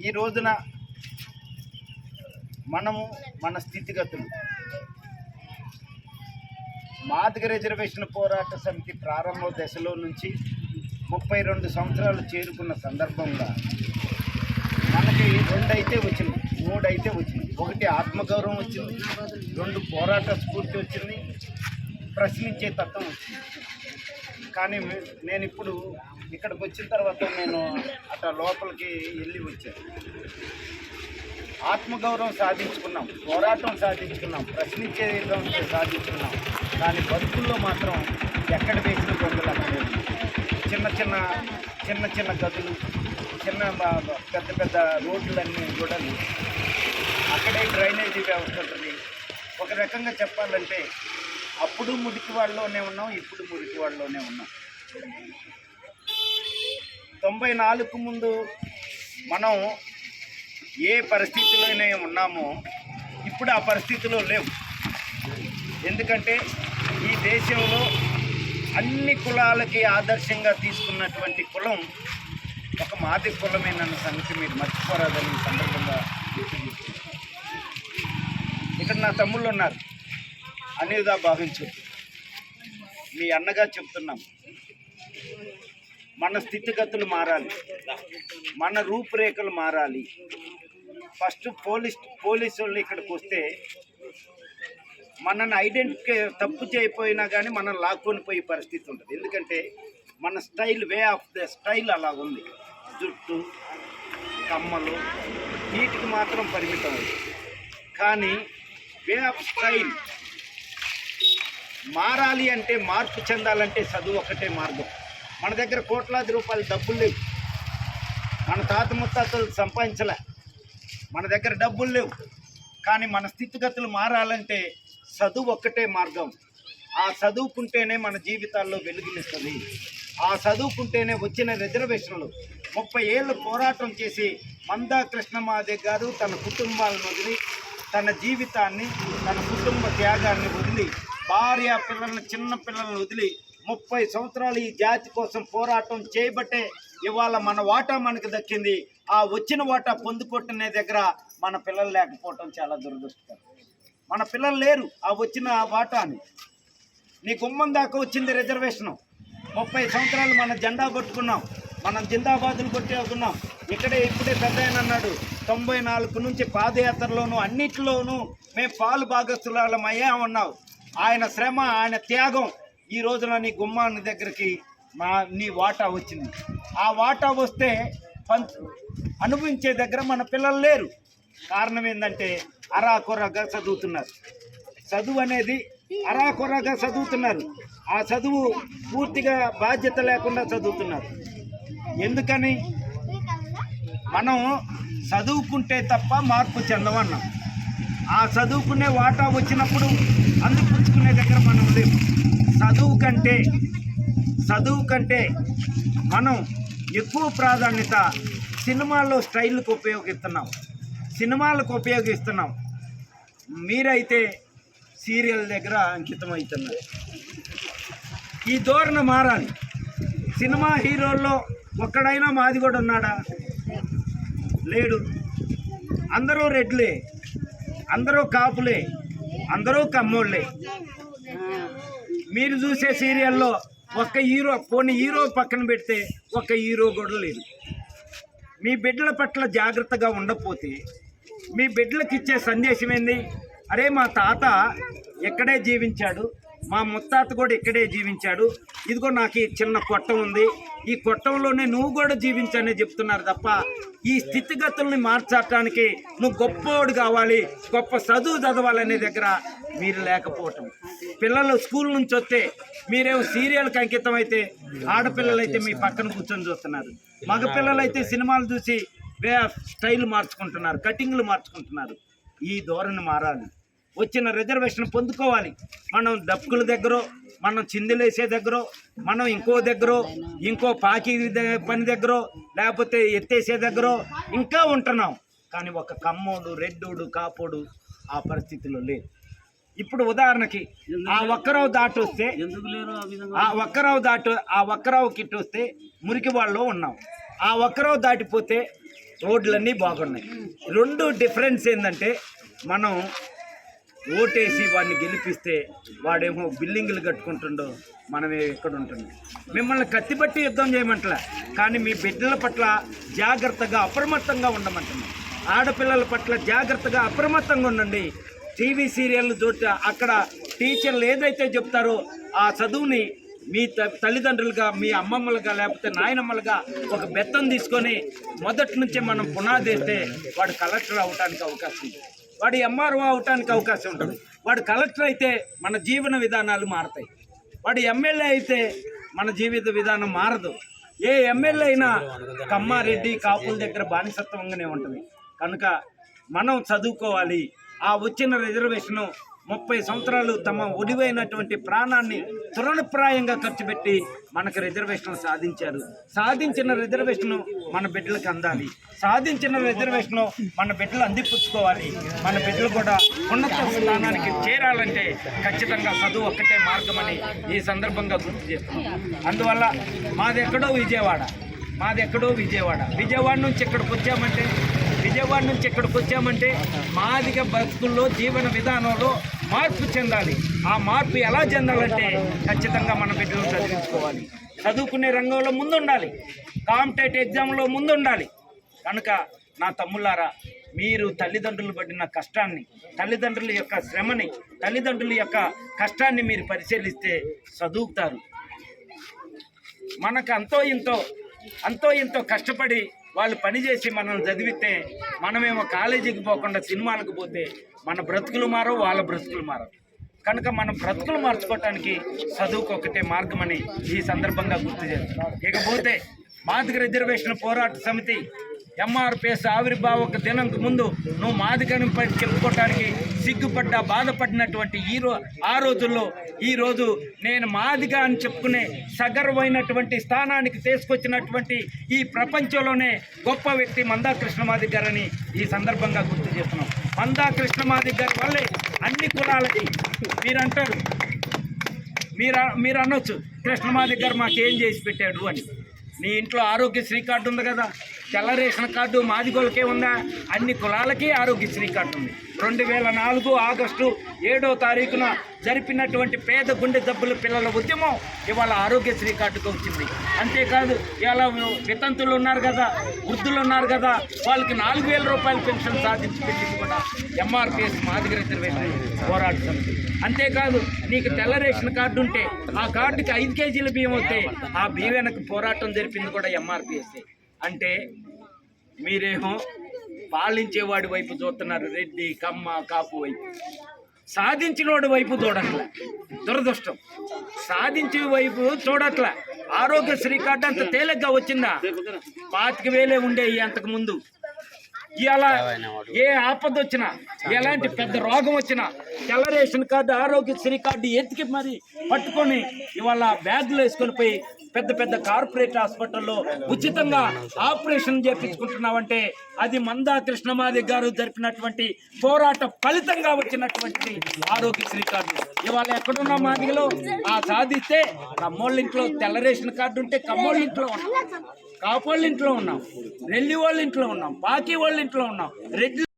ఈ రోజున మనము మన స్థితిగతులు మాదిగ రిజర్వేషన్ పోరాట సమితి ప్రారంభ దశలో నుంచి 32 సంవత్సరాలు చేరుకున్న సందర్భంగా మనకి 2 అయితే వచ్చింది, 3 అయితే వచ్చింది. 1 ఆత్మగౌరవం వచ్చింది, 2 పోరాట స్ఫూర్తి వచ్చింది, ప్రశ్నించే తత్వం వచ్చింది. కానీ నేను ఇప్పుడు ఇక్కడికి వచ్చిన తర్వాత నేను అట్లా లోపలికి వెళ్ళి వచ్చాను. ఆత్మగౌరవం సాధించుకున్నాం, పోరాటం సాధించుకున్నాం, ప్రశ్నించే సాధించుకున్నాం. కానీ బతుకుల్లో మాత్రం ఎక్కడ వేసిన గొంతులు అక్కడే చిన్న చిన్న గదులు, పెద్ద పెద్ద రోడ్లన్నీ కూడా అక్కడే డ్రైనేజీ వ్యవస్థ ఉంటుంది. ఒక రకంగా చెప్పాలంటే అప్పుడు మురికి వాళ్ళలోనే ఉన్నాం, ఇప్పుడు మురికి వాళ్ళలోనే ఉన్నాం. 94 ముందు మనం ఏ పరిస్థితిలోనే ఉన్నామో ఇప్పుడు ఆ పరిస్థితిలో లేవు. ఎందుకంటే ఈ దేశంలో అన్ని కులాలకి ఆదర్శంగా తీసుకున్నటువంటి కులం ఒక మాదిగ కులమేనన్న సంగతి మీరు మర్చిపోరాదని ఈ సందర్భంగా ఇక్కడ నా తమ్ముళ్ళు ఉన్నారు, అనేదా భావించొద్దు. మీ అన్నగా చెప్తున్నాం, మన స్థితిగతులు మారాలి, మన రూపురేఖలు మారాలి. ఫస్ట్ పోలీసు వాళ్ళు ఇక్కడికి వస్తే మనల్ని ఐడెంటిఫై తప్పు చేయకపోయినా కానీ మనం లాక్కొని పోయే పరిస్థితి ఉంటుంది. ఎందుకంటే మన style, way of the style అలా ఉంది. జుట్టు, కమ్మలు వీటికి మాత్రం పరిమితం ఉంది. కానీ వే ఆఫ్ స్టైల్ మారాలి అంటే, మార్పు చెందాలంటే చదువు ఒకటే మార్గం. మన దగ్గర కోట్లాది రూపాయల డబ్బులు లేవు, మన తాత ముత్తాతలు సంపాదించలే, మన దగ్గర డబ్బులు లేవు. కానీ మన స్థితిగతులు మారాలంటే చదువు ఒక్కటే మార్గం. ఆ చదువుకుంటేనే మన జీవితాల్లో వెలుగునిస్తుంది. ఆ చదువుకుంటేనే వచ్చిన రిజర్వేషన్లు 30 ఏళ్ళు పోరాటం చేసి మందా కృష్ణమాదే గారు తన కుటుంబాలను వదిలి, తన జీవితాన్ని, తన కుటుంబ త్యాగాన్ని వదిలి, భార్య పిల్లలను, చిన్న పిల్లలను వదిలి 30 సంవత్సరాలు ఈ జాతి కోసం పోరాటం చేయబట్టే ఇవాళ మన వాటా మనకు దక్కింది. ఆ వచ్చిన వాటా పొందుకుంటునే దగ్గర మన పిల్లలు లేకపోవటం చాలా దురదృష్టకరం. మన పిల్లలు లేరు ఆ వచ్చిన వాటాని. నీ గుమ్మం దాకా వచ్చింది రిజర్వేషను. 30 సంవత్సరాలు మన జెండా కొట్టుకున్నాం, మనం జిందాబాదులు కొట్టేకున్నాం. ఇప్పుడే పెద్ద ఆయన అన్నాడు, 94 నుంచి పాదయాత్రలోనూ అన్నిటిలోనూ మేము పాలు భాగస్థులమయ్యా ఉన్నావు. ఆయన శ్రమ, ఆయన త్యాగం ఈ రోజున నీ గుమ్మాన్ని దగ్గరికి నీ వాటా వచ్చింది. ఆ వాటా వస్తే అనుభవించే దగ్గర మన పిల్లలు లేరు. కారణం ఏంటంటే అరాకొరగా చదువుతున్నారు. చదువు అనేది అరాకొరగా చదువుతున్నారు. ఆ చదువు పూర్తిగా బాధ్యత లేకుండా చదువుతున్నారు. ఎందుకని? మనం చదువుకుంటే తప్ప మార్పు చెందమన్నాం. ఆ చదువుకునే వాటా వచ్చినప్పుడు అందిపుచ్చుకునే దగ్గర మనం లేవు. చదువు కంటే మనం ఎక్కువ ప్రాధాన్యత సినిమాల్లో స్టైల్కి ఉపయోగిస్తున్నాం. మీరైతే సీరియల్ దగ్గర అంకితం అవుతున్నారు. ఈ ధోరణి మారాలి. సినిమా హీరోల్లో ఒక్కడైనా మాది కూడా ఉన్నాడా? లేడు. అందరూ రెడ్లే, అందరూ కాపులే, అందరూ కమ్మోళ్ళే. మీరు చూసే సీరియల్లో ఒక్క హీరో పక్కన పెడితే ఒక్క హీరో కూడా లేదు. మీ బిడ్డల పట్ల జాగ్రత్తగా ఉండకపోతే మీ బిడ్డలకు ఇచ్చే సందేశం ఏంది? అరే మా తాత ఎక్కడే జీవించాడు, మా ముత్తాత కూడా ఇక్కడే జీవించాడు, ఇదిగో నాకు ఈ చిన్న కొట్టం ఉంది, ఈ కొట్టంలోనే నువ్వు కూడా జీవించనే చెప్తున్నారు తప్ప ఈ స్థితిగతుల్ని మార్చడానికి నువ్వు గొప్పోడు కావాలి, గొప్ప చదువు చదవాలనే దగ్గర మీరు లేకపోవటం. పిల్లలు స్కూల్ నుంచి వస్తే మీరేమో సీరియల్కి అంకితం అయితే, ఆడపిల్లలైతే మీ పక్కన కూర్చొని చూస్తున్నారు. మగపిల్లలైతే సినిమాలు చూసి స్టైల్ మార్చుకుంటున్నారు, కటింగ్లు మార్చుకుంటున్నారు. ఈ ధోరణి మారాలి. వచ్చిన రిజర్వేషన్ పొందుకోవాలి. మనం డబ్బుల దగ్గర, మనం చిందులేసే దగ్గర, మనం ఇంకో పాకి పని దగ్గర, లేకపోతే ఎత్తేసే దగ్గర ఇంకా ఉంటున్నాం. కానీ ఒక కమ్మోడు, రెడ్డోడు, కాపోడు ఆ పరిస్థితిలో లేదు. ఇప్పుడు ఉదాహరణకి ఆ ఒక్కరావు దాటి వస్తే, ఆ ఒక్కరావు కిట్ వస్తే మురికి వాళ్ళలో ఉన్నాం. ఆ ఒక్కరావు దాటిపోతే రోడ్లన్నీ బాగున్నాయి. రెండు డిఫరెన్స్ ఏంటంటే, మనం ఓటేసి వాడిని గెలిపిస్తే వాడేమో బిల్డింగులు కట్టుకుంటుండో, మనమే ఎక్కడ ఉంటుంది. మిమ్మల్ని కత్తిపట్టి యుద్ధం చేయమంటలే, కానీ మీ బిడ్డల పట్ల జాగ్రత్తగా అప్రమత్తంగా ఉండమంటున్నాం. ఆడపిల్లల పట్ల జాగ్రత్తగా అప్రమత్తంగా ఉండండి. టీవీ సీరియల్ చూస్తే అక్కడ టీచర్లు ఏదైతే చెప్తారో ఆ చదువుని మీ తల్లిదండ్రులుగా, మీ అమ్మమ్మలుగా, లేకపోతే నాయనమ్మలుగా ఒక బెత్తం తీసుకొని మొదటి నుంచే మనం పునాది వేస్తే వాడు కలెక్టర్ అవడానికి అవకాశం ఉంది, వాడు ఎంఆర్ఓ అవడానికి అవకాశం ఉంటుంది. వాడు కలెక్టర్ అయితే మన జీవన విధానాలు మారుతాయి. వాడు ఎమ్మెల్యే అయితే మన జీవిత విధానం మారదు. ఏ ఎమ్మెల్యే అయినా కమ్మారెడ్డి కాపుల దగ్గర బానిసత్వంగానే ఉంటుంది. కనుక మనం చదువుకోవాలి. ఆ వచ్చిన రిజర్వేషను 30 సంవత్సరాలు తమ ఒడివైనటువంటి ప్రాణాన్ని తృణప్రాయంగా ఖర్చు పెట్టి మనకు రిజర్వేషన్లు సాధించారు. సాధించిన రిజర్వేషను మన బిడ్డలకు అందాలి. సాధించిన రిజర్వేషను మన బిడ్డలు అందిపుచ్చుకోవాలి. మన బిడ్డలు కూడా ఉన్నత స్థానానికి చేరాలంటే ఖచ్చితంగా చదువు ఒక్కటే మార్గమని ఈ సందర్భంగా గుర్తు చేస్తున్నాం. అందువల్ల మాదెక్కడో విజయవాడ. విజయవాడ నుంచి ఇక్కడికి వచ్చామంటే మాదిగ బతుకుల్లో, జీవన విధానంలో మార్పు చెందాలి. ఆ మార్పు ఎలా చెందాలంటే ఖచ్చితంగా మన బిడ్డలు చదివించుకోవాలి. చదువుకునే రంగంలో ముందుండాలి, కాంపిటేటివ్ ఎగ్జామ్లో ముందుండాలి. కనుక నా తమ్ముళ్ళారా, మీరు తల్లిదండ్రులు పడిన కష్టాన్ని, తల్లిదండ్రుల యొక్క శ్రమని, తల్లిదండ్రుల యొక్క కష్టాన్ని మీరు పరిశీలిస్తే చదువుతారు. మనకు అంతో ఇంతో కష్టపడి వాళ్ళు పనిచేసి మనల్ని చదివితే, మనమేమో కాలేజీకి పోకుండా సినిమాలకు పోతే మన బ్రతుకులు మారవు, వాళ్ళ బ్రతుకులు మారవు. కనుక మన బ్రతుకులు మార్చుకోవటానికి చదువుకు ఒకటే మార్గమని ఈ సందర్భంగా గుర్తు చేస్తాం. ఇకపోతే మాదిగ రిజర్వేషన్ పోరాట సమితి ఎంఆర్పిఎస్ ఆవిర్భావక దినంకు ముందు నువ్వు మాదిగని చెప్పుకోవటానికి సిగ్గుపడ్డా, బాధపడినటువంటి ఆ రోజుల్లో ఈరోజు నేను మాదిగా అని చెప్పుకునే సగర్వమైనటువంటి స్థానానికి తీసుకొచ్చినటువంటి ఈ ప్రపంచంలోనే గొప్ప వ్యక్తి మందా కృష్ణమాదిగ గారని ఈ సందర్భంగా గుర్తు చేస్తున్నాం. మందా కృష్ణమాదిగ గారి వల్లే అన్ని కులాలకి మీరంటారు, మీరు అనొచ్చు కృష్ణమాదిగ గారు మాకేం చేసి పెట్టాడు అని. నీ ఇంట్లో ఆరోగ్యశ్రీ కార్డు ఉంది కదా, తెల్ల రేషన్ కార్డు మాదిగోళ్ళకే ఉందా? అన్ని కులాలకి ఆరోగ్యశ్రీ కార్డు ఉంది. 2004 ఆగస్టు 7వ తారీఖున జరిపినటువంటి పేద గుండె జబ్బుల పిల్లల ఉద్యమం ఇవాళ ఆరోగ్యశ్రీ కార్డుకు వచ్చింది. అంతేకాదు ఇలా వితంతులు ఉన్నారు కదా, వృద్ధులు ఉన్నారు కదా, వాళ్ళకి 4000 రూపాయల పెన్షన్ సాధించి పెట్టింది కూడా ఎంఆర్పిఎస్ మాదిగ రిజర్వేషన్ పోరాట సమితి. అంతేకాదు నీకు తెల్ల రేషన్ కార్డు ఉంటే ఆ కార్డుకి 5 కేజీల బియ్యం అవుతే ఆ బియ్యం వెనక పోరాటం జరిపింది కూడా ఎంఆర్పిఎస్. అంటే మీరేమో పాలించేవాడి వైపు చూస్తున్నారు, రెడ్డి, కమ్మ, కాపు వైపు. సాధించినోడి వైపు చూడట్లే, దురదృష్టం. సాధించే వైపు చూడట్లే. ఆరోగ్యశ్రీ కార్డు అంత తేలిగ్గా వచ్చిందా? 25,000 ఉండేవి అంతకు ముందు. ఇలా ఏ ఆపద వచ్చినా, ఎలాంటి పెద్ద రోగం వచ్చినా తెల్ల రేషన్ కార్డు, ఆరోగ్యశ్రీ కార్డు ఎత్తికి మరి పట్టుకొని ఇవాళ బ్యాగులు వేసుకొని పోయి పెద్ద కార్పొరేట్ హాస్పిటల్లో ఉచితంగా ఆపరేషన్ చేయించుకుంటున్నామంటే అది మందా కృష్ణమాదిగ గారు జరిపినటువంటి పోరాట ఫలితంగా వచ్చినటువంటి ఆరోగ్యశ్రీ కార్డు. ఇవాళ ఎక్కడున్నా మాదిగలో ఆ సాధిస్తే కమ్మోళ్ళ ఇంట్లో తెల్ల రేషన్ కార్డు ఉంటే కమ్మోళ్ళ ఇంట్లో ఉన్నాం, కాపోళ్ళ ఇంట్లో ఉన్నాం, రెల్లి వాళ్ళ ఇంట్లో ఉన్నాం, పాకి వాళ్ళ ఇంట్లో ఉన్నాం, రెడ్డి